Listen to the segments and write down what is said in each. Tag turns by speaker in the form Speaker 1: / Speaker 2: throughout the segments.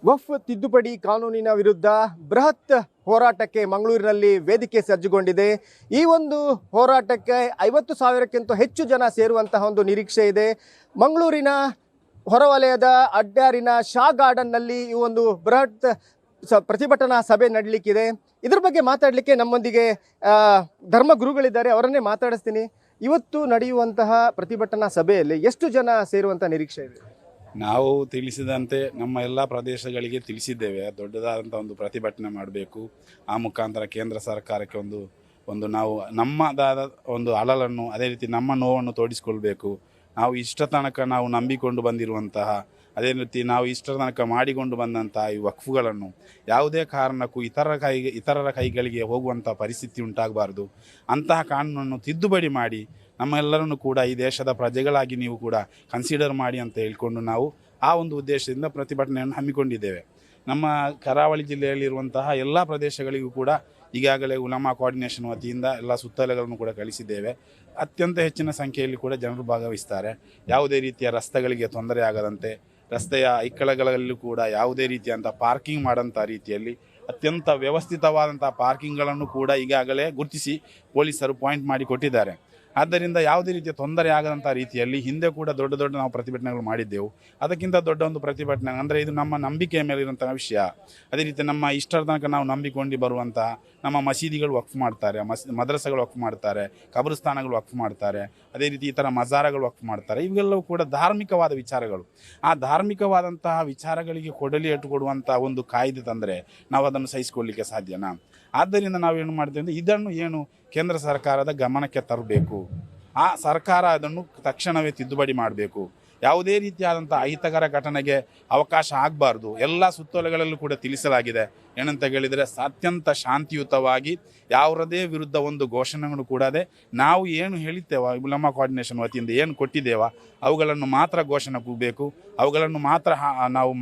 Speaker 1: ವಕ್ಫ್ ತಿದ್ದುಪಡಿ ಕಾನೂನಿನ ವಿರುದ್ಧ ಬೃಹತ್ ಹೋರಾಟಕ್ಕೆ ಮಂಗಳೂರಿನಲ್ಲಿ ವೇದಿಕೆ ಸಜ್ಜುಗೊಂಡಿದೆ. ಈ ಒಂದು ಹೋರಾಟಕ್ಕೆ 50,000ಕ್ಕಿಂತ ಹೆಚ್ಚು ಜನ ಸೇರುವಂತಹ ಒಂದು ನಿರೀಕ್ಷೆ ಇದೆ. ಮಂಗಳೂರಿನ ಹೊರವಲಯದ ಅಡ್ಯಾರಿನ ಶಾ ಗಾರ್ಡನ್ನಲ್ಲಿ ಈ ಒಂದು ಬೃಹತ್ ಪ್ರತಿಭಟನಾ ಸಭೆ ನಡೀಲಿಕ್ಕಿದೆ. ಇದ್ರ ಬಗ್ಗೆ ಮಾತಾಡಲಿಕ್ಕೆ ನಮ್ಮೊಂದಿಗೆ ಧರ್ಮಗುರುಗಳಿದ್ದಾರೆ, ಅವರನ್ನೇ ಮಾತಾಡಿಸ್ತೀನಿ. ಇವತ್ತು ನಡೆಯುವಂತಹ ಪ್ರತಿಭಟನಾ ಸಭೆಯಲ್ಲಿ ಎಷ್ಟು ಜನ ಸೇರುವಂಥ ನಿರೀಕ್ಷೆ ಇದೆ?
Speaker 2: ನಾವು ತಿಳಿಸಿದಂತೆ ನಮ್ಮ ಎಲ್ಲ ಪ್ರದೇಶಗಳಿಗೆ ತಿಳಿಸಿದ್ದೇವೆ. ದೊಡ್ಡದಾದಂಥ ಒಂದು ಪ್ರತಿಭಟನೆ ಮಾಡಬೇಕು. ಆ ಮುಖಾಂತರ ಕೇಂದ್ರ ಸರ್ಕಾರಕ್ಕೆ ಒಂದು ನಾವು ನಮ್ಮದಾದ ಒಂದು ಅಳಲನ್ನು, ಅದೇ ರೀತಿ ನಮ್ಮ ನೋವನ್ನು ತೋಡಿಸಿಕೊಳ್ಬೇಕು. ನಾವು ಇಷ್ಟ ತನಕ ನಾವು ನಂಬಿಕೊಂಡು ಬಂದಿರುವಂತಹ, ಅದೇ ರೀತಿ ನಾವು ಇಷ್ಟರ ತನಕ ಮಾಡಿಕೊಂಡು ಬಂದಂತಹ ಈ ವಕ್ಫುಗಳನ್ನು ಯಾವುದೇ ಕಾರಣಕ್ಕೂ ಇತರರ ಕೈಗಳಿಗೆ ಹೋಗುವಂಥ ಪರಿಸ್ಥಿತಿ ಉಂಟಾಗಬಾರ್ದು. ಅಂತಹ ಕಾನೂನನ್ನು ತಿದ್ದುಪಡಿ ಮಾಡಿ ನಮ್ಮೆಲ್ಲರನ್ನು ಕೂಡ ಈ ದೇಶದ ಪ್ರಜೆಗಳಾಗಿ ನೀವು ಕೂಡ ಕನ್ಸಿಡರ್ ಮಾಡಿ ಅಂತ ಹೇಳ್ಕೊಂಡು ನಾವು ಆ ಒಂದು ಉದ್ದೇಶದಿಂದ ಪ್ರತಿಭಟನೆಯನ್ನು ಹಮ್ಮಿಕೊಂಡಿದ್ದೇವೆ. ನಮ್ಮ ಕರಾವಳಿ ಜಿಲ್ಲೆಯಲ್ಲಿರುವಂತಹ ಎಲ್ಲ ಪ್ರದೇಶಗಳಿಗೂ ಕೂಡ ಈಗಾಗಲೇ ಉಲಮಾ ಕೋಆರ್ಡಿನೇಷನ್ ವತಿಯಿಂದ ಎಲ್ಲ ಸುತ್ತೋಲೆಗಳನ್ನು ಕೂಡ ಕಳಿಸಿದ್ದೇವೆ. ಅತ್ಯಂತ ಹೆಚ್ಚಿನ ಸಂಖ್ಯೆಯಲ್ಲಿ ಕೂಡ ಜನರು ಭಾಗವಹಿಸ್ತಾರೆ. ಯಾವುದೇ ರೀತಿಯ ರಸ್ತೆಗಳಿಗೆ ತೊಂದರೆ ಆಗದಂತೆ, ರಸ್ತೆಯ ಇಕ್ಕಳಗಳಲ್ಲೂ ಕೂಡ ಯಾವುದೇ ರೀತಿಯಂಥ ಪಾರ್ಕಿಂಗ್ ಮಾಡೋಂಥ ರೀತಿಯಲ್ಲಿ ಅತ್ಯಂತ ವ್ಯವಸ್ಥಿತವಾದಂಥ ಪಾರ್ಕಿಂಗ್ಗಳನ್ನು ಕೂಡ ಈಗಾಗಲೇ ಗುರುತಿಸಿ ಪೊಲೀಸರು ಪಾಯಿಂಟ್ ಮಾಡಿ ಕೊಟ್ಟಿದ್ದಾರೆ. ಆದ್ದರಿಂದ ಯಾವುದೇ ರೀತಿಯ ತೊಂದರೆ ಆಗದಂಥ ರೀತಿಯಲ್ಲಿ ಹಿಂದೆ ಕೂಡ ದೊಡ್ಡ ನಾವು ಪ್ರತಿಭಟನೆಗಳು ಮಾಡಿದ್ದೆವು. ಅದಕ್ಕಿಂತ ದೊಡ್ಡ ಒಂದು ಪ್ರತಿಭಟನೆ ಅಂದರೆ ಇದು ನಮ್ಮ ನಂಬಿಕೆಯ ಮೇಲೆ ಇರುವಂಥ ವಿಷಯ. ಅದೇ ರೀತಿ ನಮ್ಮ ಇಷ್ಟರ ತನಕ ನಾವು ನಂಬಿಕೊಂಡು ಬರುವಂಥ ನಮ್ಮ ಮಸೀದಿಗಳು ವಕ್ಫ್ ಮಾಡ್ತಾರೆ, ಮದ್ರಸಗಳು ವಕ್ಫ್ ಮಾಡ್ತಾರೆ, ಕಬ್ರಸ್ಥಾನಗಳು ವಕ್ಫ್ ಮಾಡ್ತಾರೆ, ಅದೇ ರೀತಿ ಈ ಥರ ಮಜಾರಗಳು ವಕ್ಫ್ ಮಾಡ್ತಾರೆ. ಇವೆಲ್ಲವೂ ಕೂಡ ಧಾರ್ಮಿಕವಾದ ವಿಚಾರಗಳು. ಆ ಧಾರ್ಮಿಕವಾದಂತಹ ವಿಚಾರಗಳಿಗೆ ಕೊಡಲಿ ಕೊಡುವಂಥ ಒಂದು ಕಾಯ್ದೆ ತಂದರೆ ನಾವು ಅದನ್ನು ಸಹಿಸಿಕೊಳ್ಳಲಿಕ್ಕೆ ಸಾಧ್ಯನಾ? ಆದ್ದರಿಂದ ನಾವೇನು ಮಾಡ್ತೇವೆ ಅಂದರೆ ಇದನ್ನು ಕೇಂದ್ರ ಸರ್ಕಾರದ ಗಮನಕ್ಕೆ ತರಬೇಕು. ಆ ಸರ್ಕಾರ ಅದನ್ನು ತಕ್ಷಣವೇ ತಿದ್ದುಪಡಿ ಮಾಡಬೇಕು. ಯಾವುದೇ ರೀತಿಯಾದಂಥ ಅಹಿತಕರ ಘಟನೆಗೆ ಅವಕಾಶ ಆಗಬಾರ್ದು. ಎಲ್ಲ ಸುತ್ತೋಲೆಗಳಲ್ಲೂ ಕೂಡ ತಿಳಿಸಲಾಗಿದೆ. ಏನಂತ ಹೇಳಿದರೆ ಅತ್ಯಂತ ಶಾಂತಿಯುತವಾಗಿ ಯಾವುದೇ ವಿರುದ್ಧ ಒಂದು ಘೋಷಣೆಗಳು ಕೂಡದೆ ನಾವು ಏನು ಹೇಳಿದ್ದೇವೆ ಉಲಮಾ ಕೋಆರ್ಡಿನೇಷನ್ ವತಿಯಿಂದ ಏನು ಕೊಟ್ಟಿದ್ದೇವ ಅವುಗಳನ್ನು ಮಾತ್ರ ಘೋಷಣೆ ಕೂಗಬೇಕು, ಅವುಗಳನ್ನು ಮಾತ್ರ ನಾವು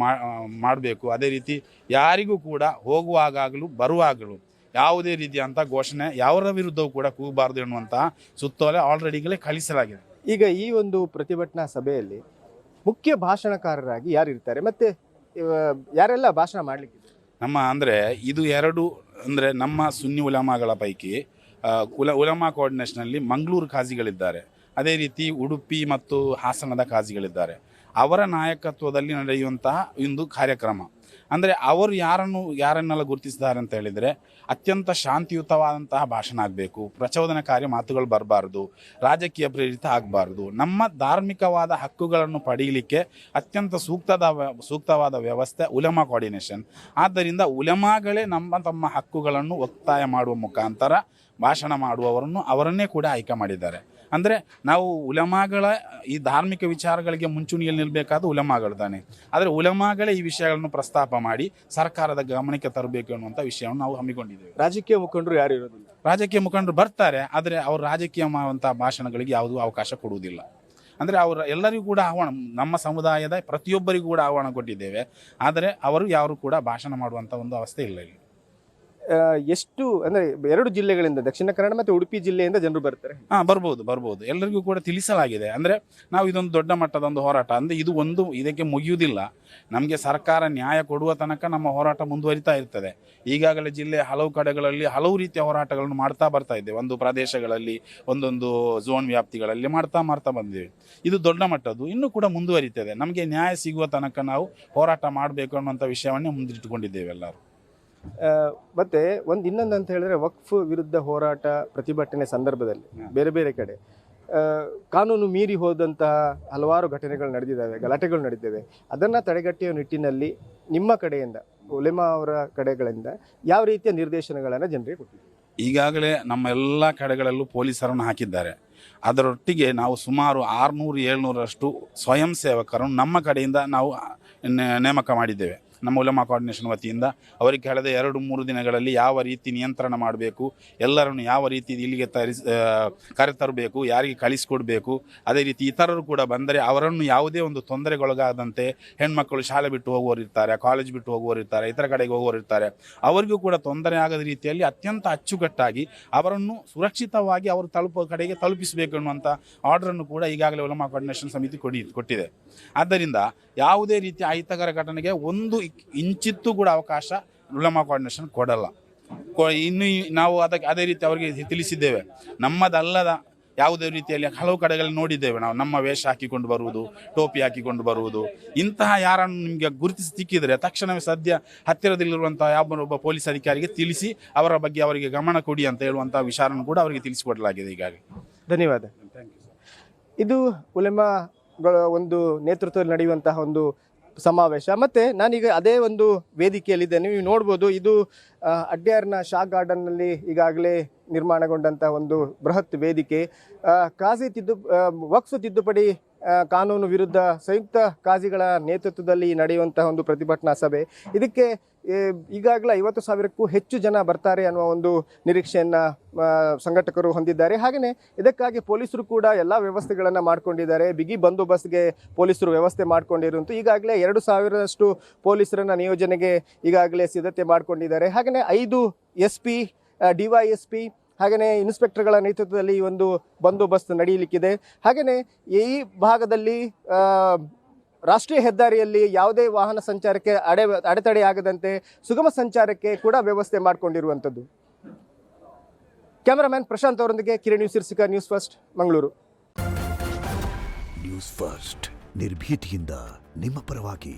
Speaker 2: ಮಾಡಬೇಕು. ಅದೇ ರೀತಿ ಯಾರಿಗೂ ಕೂಡ ಹೋಗುವಾಗಲೂ ಬರುವಾಗಲೂ ಯಾವುದೇ ರೀತಿಯಂಥ ಘೋಷಣೆ ಯಾವರ ವಿರುದ್ಧವೂ ಕೂಡ ಕೂಗಬಾರ್ದು ಎನ್ನುವಂತಹ ಸುತ್ತೋಲೆ ಆಲ್ರೆಡಿಗಳೇ ಕಳಿಸಲಾಗಿದೆ.
Speaker 1: ಈಗ ಈ ಒಂದು ಪ್ರತಿಭಟನಾ ಸಭೆಯಲ್ಲಿ ಮುಖ್ಯ ಭಾಷಣಕಾರರಾಗಿ ಯಾರಿರ್ತಾರೆ ಮತ್ತು ಯಾರೆಲ್ಲ ಭಾಷಣ ಮಾಡಲಿಕ್ಕೆ?
Speaker 2: ಇದು ಎರಡು ಅಂದರೆ ನಮ್ಮ ಸುನ್ನಿ ಉಲಮಾಗಳ ಪೈಕಿ ಉಲಮಾ ಕೋಆರ್ಡಿನೇಷನಲ್ಲಿ ಮಂಗಳೂರು ಖಾಜಿಗಳಿದ್ದಾರೆ, ಅದೇ ರೀತಿ ಉಡುಪಿ ಮತ್ತು ಹಾಸನದ ಖಾಜಿಗಳಿದ್ದಾರೆ. ಅವರ ನಾಯಕತ್ವದಲ್ಲಿ ನಡೆಯುವಂತಹ ಒಂದು ಕಾರ್ಯಕ್ರಮ. ಅಂದರೆ ಅವರು ಯಾರನ್ನೆಲ್ಲ ಗುರುತಿಸಿದ್ದಾರೆ ಅಂತ ಹೇಳಿದರೆ ಅತ್ಯಂತ ಶಾಂತಿಯುತವಾದಂತಹ ಭಾಷಣ ಆಗಬೇಕು, ಪ್ರಚೋದನಕಾರಿ ಮಾತುಗಳು ಬರಬಾರ್ದು, ರಾಜಕೀಯ ಪ್ರೇರಿತ ಆಗಬಾರ್ದು. ನಮ್ಮ ಧಾರ್ಮಿಕವಾದ ಹಕ್ಕುಗಳನ್ನು ಪಡೆಯಲಿಕ್ಕೆ ಅತ್ಯಂತ ಸೂಕ್ತವಾದ ವ್ಯವಸ್ಥೆ ಉಲಮಾ ಕೋಆರ್ಡಿನೇಷನ್. ಆದ್ದರಿಂದ ಉಲಮಾಗಳೇ ತಮ್ಮ ಹಕ್ಕುಗಳನ್ನು ಒತ್ತಾಯ ಮಾಡುವ ಮುಖಾಂತರ ಭಾಷಣ ಮಾಡುವವರನ್ನು ಅವರನ್ನೇ ಕೂಡ ಆಯ್ಕೆ ಮಾಡಿದ್ದಾರೆ. ಅಂದರೆ ನಾವು ಉಲಮಾಗಳ ಈ ಧಾರ್ಮಿಕ ವಿಚಾರಗಳಿಗೆ ಮುಂಚೂಣಿಯಲ್ಲಿ ನಿಲ್ಲಬೇಕಾದ ಉಲಮಾಗಳು ತಾನೆ. ಆದರೆ ಉಲಮಾಗಳೇ ಈ ವಿಷಯಗಳನ್ನು ಪ್ರಸ್ತಾಪ ಮಾಡಿ ಸರ್ಕಾರದ ಗಮನಕ್ಕೆ ತರಬೇಕು ಅನ್ನುವಂಥ ವಿಷಯವನ್ನು ನಾವು ಹಮ್ಮಿಕೊಂಡಿದ್ದೇವೆ.
Speaker 1: ರಾಜಕೀಯ ಮುಖಂಡರು ಯಾರು ಇರೋದಿಲ್ಲ?
Speaker 2: ರಾಜಕೀಯ ಮುಖಂಡರು ಬರ್ತಾರೆ, ಆದರೆ ಅವರು ರಾಜಕೀಯ ಮಾಡುವಂಥ ಭಾಷಣಗಳಿಗೆ ಯಾವುದೂ ಅವಕಾಶ ಕೊಡುವುದಿಲ್ಲ. ಅಂದರೆ ಅವರು ಎಲ್ಲರಿಗೂ ಕೂಡ ಆಹ್ವಾನ, ನಮ್ಮ ಸಮುದಾಯದ ಪ್ರತಿಯೊಬ್ಬರಿಗೂ ಕೂಡ ಆಹ್ವಾನ ಕೊಟ್ಟಿದ್ದೇವೆ. ಆದರೆ ಅವರು ಯಾರು ಕೂಡ ಭಾಷಣ ಮಾಡುವಂಥ ಒಂದು ಅವಸ್ಥೆ ಇಲ್ಲ ಇಲ್ಲಿ.
Speaker 1: ಎಷ್ಟು ಅಂದರೆ ಎರಡು ಜಿಲ್ಲೆಗಳಿಂದ, ದಕ್ಷಿಣ ಕನ್ನಡ ಮತ್ತು ಉಡುಪಿ ಜಿಲ್ಲೆಯಿಂದ ಜನರು ಬರ್ತಾರೆ?
Speaker 2: ಬರ್ಬೋದು. ಎಲ್ಲರಿಗೂ ಕೂಡ ತಿಳಿಸಲಾಗಿದೆ. ಅಂದರೆ ನಾವು ಇದೊಂದು ದೊಡ್ಡ ಮಟ್ಟದ ಒಂದು ಹೋರಾಟ, ಅಂದರೆ ಇದಕ್ಕೆ ಮುಗಿಯುವುದಿಲ್ಲ. ನಮಗೆ ಸರ್ಕಾರ ನ್ಯಾಯ ಕೊಡುವ ತನಕ ನಮ್ಮ ಹೋರಾಟ ಮುಂದುವರಿತಾ ಇರ್ತದೆ. ಈಗಾಗಲೇ ಜಿಲ್ಲೆಯ ಹಲವು ಕಡೆಗಳಲ್ಲಿ ಹಲವು ರೀತಿಯ ಹೋರಾಟಗಳನ್ನು ಮಾಡ್ತಾ ಬರ್ತಾ ಇದ್ದೇವೆ. ಒಂದು ಪ್ರದೇಶಗಳಲ್ಲಿ ಒಂದೊಂದು ಝೋನ್ ವ್ಯಾಪ್ತಿಗಳಲ್ಲಿ ಮಾಡ್ತಾ ಬಂದಿದ್ದೇವೆ. ಇದು ದೊಡ್ಡ ಮಟ್ಟದ್ದು, ಇನ್ನೂ ಕೂಡ ಮುಂದುವರಿತದೆ. ನಮಗೆ ನ್ಯಾಯ ಸಿಗುವ ತನಕ ನಾವು ಹೋರಾಟ ಮಾಡಬೇಕು ಅನ್ನುವಂಥ ವಿಷಯವನ್ನೇ ಮುಂದಿಟ್ಟುಕೊಂಡಿದ್ದೇವೆ ಎಲ್ಲರೂ.
Speaker 1: ಮತ್ತೆ ಇನ್ನೊಂದು ಅಂತ ಹೇಳಿದ್ರೆ, ವಕ್ಫ್ ವಿರುದ್ಧ ಹೋರಾಟ ಪ್ರತಿಭಟನೆ ಸಂದರ್ಭದಲ್ಲಿ ಬೇರೆ ಬೇರೆ ಕಡೆ ಕಾನೂನು ಮೀರಿ ಹೋದಂತಹ ಹಲವಾರು ಘಟನೆಗಳು ನಡೆದಿದ್ದಾವೆ, ಗಲಾಟೆಗಳು ನಡೆದಿವೆ. ಅದನ್ನು ತಡೆಗಟ್ಟುವ ನಿಟ್ಟಿನಲ್ಲಿ ನಿಮ್ಮ ಕಡೆಯಿಂದ, ಉಲೆಮಾ ಅವರ ಕಡೆಗಳಿಂದ ಯಾವ ರೀತಿಯ ನಿರ್ದೇಶನಗಳನ್ನು ಜನರಿಗೆ ಕೊಟ್ಟಿದ್ದೀವಿ?
Speaker 2: ಈಗಾಗಲೇ ನಮ್ಮ ಎಲ್ಲ ಕಡೆಗಳಲ್ಲೂ ಪೊಲೀಸರನ್ನು ಹಾಕಿದ್ದಾರೆ. ಅದರೊಟ್ಟಿಗೆ ನಾವು ಸುಮಾರು 600-700ರಷ್ಟು ಸ್ವಯಂ ಸೇವಕರನ್ನು ನಮ್ಮ ಕಡೆಯಿಂದ ನಾವು ನೇಮಕ ಮಾಡಿದ್ದೇವೆ. ನಮ್ಮ ಉಲಮಾ ಕೋಆರ್ಡಿನೇಷನ್ ವತಿಯಿಂದ ಅವರಿಗೆ ಕಳೆದ 2-3 ದಿನಗಳಲ್ಲಿ ಯಾವ ರೀತಿ ನಿಯಂತ್ರಣ ಮಾಡಬೇಕು, ಎಲ್ಲರನ್ನು ಯಾವ ರೀತಿ ಇಲ್ಲಿಗೆ ಕರೆತರಬೇಕು, ಯಾರಿಗೆ ಕಳಿಸ್ಕೊಡ್ಬೇಕು, ಅದೇ ರೀತಿ ಇತರರು ಕೂಡ ಬಂದರೆ ಅವರನ್ನು ಯಾವುದೇ ಒಂದು ತೊಂದರೆಗೊಳಗಾದಂತೆ, ಹೆಣ್ಮಕ್ಕಳು ಶಾಲೆ ಬಿಟ್ಟು ಹೋಗುವವರು ಇರ್ತಾರೆ, ಕಾಲೇಜ್ ಬಿಟ್ಟು ಹೋಗುವವರು ಇರ್ತಾರೆ, ಇತರ ಕಡೆಗೆ ಹೋಗುವವರು ಇರ್ತಾರೆ, ಅವರಿಗೂ ಕೂಡ ತೊಂದರೆ ಆಗದ ರೀತಿಯಲ್ಲಿ ಅತ್ಯಂತ ಅಚ್ಚುಕಟ್ಟಾಗಿ ಅವರನ್ನು ಸುರಕ್ಷಿತವಾಗಿ ಅವರು ತಲುಪುವ ಕಡೆಗೆ ತಲುಪಿಸಬೇಕು ಅನ್ನುವಂಥ ಆರ್ಡರನ್ನು ಕೂಡ ಈಗಾಗಲೇ ಉಲಮಾ ಕೋಆರ್ಡಿನೇಷನ್ ಸಮಿತಿ ಕೊಟ್ಟಿದೆ. ಆದ್ದರಿಂದ ಯಾವುದೇ ರೀತಿಯ ಅಹಿತಕರ ಘಟನೆಗೆ ಒಂದು ಇಂಚಿತ್ತೂ ಕೂಡ ಅವಕಾಶ ಉಲಮಾ ಕೋಆರ್ಡಿನೇಷನ್ ಕೊಡಲ್ಲ. ಇನ್ನು ನಾವು ಅದಕ್ಕೆ ಅದೇ ರೀತಿ ಅವರಿಗೆ ತಿಳಿಸಿದ್ದೇವೆ. ನಮ್ಮದಲ್ಲದ ಯಾವುದೇ ರೀತಿಯಲ್ಲಿ ಹಲವು ಕಡೆಗಳಲ್ಲಿ ನೋಡಿದ್ದೇವೆ ನಾವು. ನಮ್ಮ ವೇಷ ಹಾಕಿಕೊಂಡು ಬರುವುದು, ಟೋಪಿ ಹಾಕಿಕೊಂಡು ಬರುವುದು, ಇಂತಹ ಯಾರನ್ನು ನಿಮಗೆ ಗುರುತಿಸಿ ಸಿಕ್ಕಿದರೆ ತಕ್ಷಣವೇ ಸದ್ಯ ಹತ್ತಿರದಲ್ಲಿರುವಂತಹ ಯಾವೊಬ್ಬ ಪೊಲೀಸ್ ಅಧಿಕಾರಿಗೆ ತಿಳಿಸಿ ಅವರ ಬಗ್ಗೆ ಅವರಿಗೆ ಗಮನ ಕೊಡಿ ಅಂತ ಹೇಳುವಂತಹ ವಿಚಾರವನ್ನು ಕೂಡ ಅವರಿಗೆ ತಿಳಿಸಿಕೊಡಲಾಗಿದೆ ಈಗಾಗಲೇ.
Speaker 1: ಧನ್ಯವಾದ. ಇದು ಉಲೆಮಾಗಳ ಒಂದು ನೇತೃತ್ವದಲ್ಲಿ ನಡೆಯುವಂತಹ ಒಂದು ಸಮಾವೇಶ. ಮತ್ತು ನಾನೀಗ ಅದೇ ಒಂದು ವೇದಿಕೆಯಲ್ಲಿದ್ದೇನೆ. ನೀವು ನೋಡ್ಬೋದು, ಇದು ಅಡ್ಯಾರ್ನ ಶಾ ಗಾರ್ಡನ್ನಲ್ಲಿ ಈಗಾಗಲೇ ನಿರ್ಮಾಣಗೊಂಡಂಥ ಒಂದು ಬೃಹತ್ ವೇದಿಕೆ. ವಕ್ಫ್ ತಿದ್ದುಪಡಿ ಕಾನೂನು ವಿರುದ್ಧ ಸಂಯುಕ್ತ ಕಾಜಿಗಳ ನೇತೃತ್ವದಲ್ಲಿ ನಡೆಯುವಂತಹ ಒಂದು ಪ್ರತಿಭಟನಾ ಸಭೆ. ಇದಕ್ಕೆ ಈಗಾಗಲೇ 50,000ಕ್ಕೂ ಹೆಚ್ಚು ಜನ ಬರ್ತಾರೆ ಅನ್ನುವ ಒಂದು ನಿರೀಕ್ಷೆಯನ್ನು ಸಂಘಟಕರು ಹೊಂದಿದ್ದಾರೆ. ಹಾಗೆಯೇ ಇದಕ್ಕಾಗಿ ಪೊಲೀಸರು ಕೂಡ ಎಲ್ಲ ವ್ಯವಸ್ಥೆಗಳನ್ನು ಮಾಡಿಕೊಂಡಿದ್ದಾರೆ. ಬಿಗಿ ಬಂದೋಬಸ್ತ್ಗೆ ಪೊಲೀಸರು ವ್ಯವಸ್ಥೆ ಮಾಡಿಕೊಂಡಿರುವಂಥ ಈಗಾಗಲೇ 2,000ರಷ್ಟು ಪೊಲೀಸರನ್ನ ನಿಯೋಜನೆಗೆ ಈಗಾಗಲೇ ಸಿದ್ಧತೆ ಮಾಡಿಕೊಂಡಿದ್ದಾರೆ. ಹಾಗೆಯೇ 5 SP, DYSP ಹಾಗೆಯೇ ಇನ್ಸ್ಪೆಕ್ಟರ್ಗಳ ನೇತೃತ್ವದಲ್ಲಿ ಈ ಒಂದು ಬಂದೋಬಸ್ತ್ ನಡೆಯಲಿಕ್ಕಿದೆ. ಹಾಗೆಯೇ ಈ ಭಾಗದಲ್ಲಿ ರಾಷ್ಟ್ರೀಯ ಹೆದ್ದಾರಿಯಲ್ಲಿ ಯಾವುದೇ ವಾಹನ ಸಂಚಾರಕ್ಕೆ ಅಡೆತಡೆಯಾಗದಂತೆ ಸುಗಮ ಸಂಚಾರಕ್ಕೆ ಕೂಡ ವ್ಯವಸ್ಥೆ ಮಾಡಿಕೊಂಡಿರುವಂಥದ್ದು. ಕ್ಯಾಮರಾಮ್ಯಾನ್ ಪ್ರಶಾಂತ್ ಅವರೊಂದಿಗೆ Kiran news news first Mangaluru.
Speaker 3: News first ನಿರ್ಭೀತಿಯಿಂದ ನಿಮ್ಮ ಪರವಾಗಿ.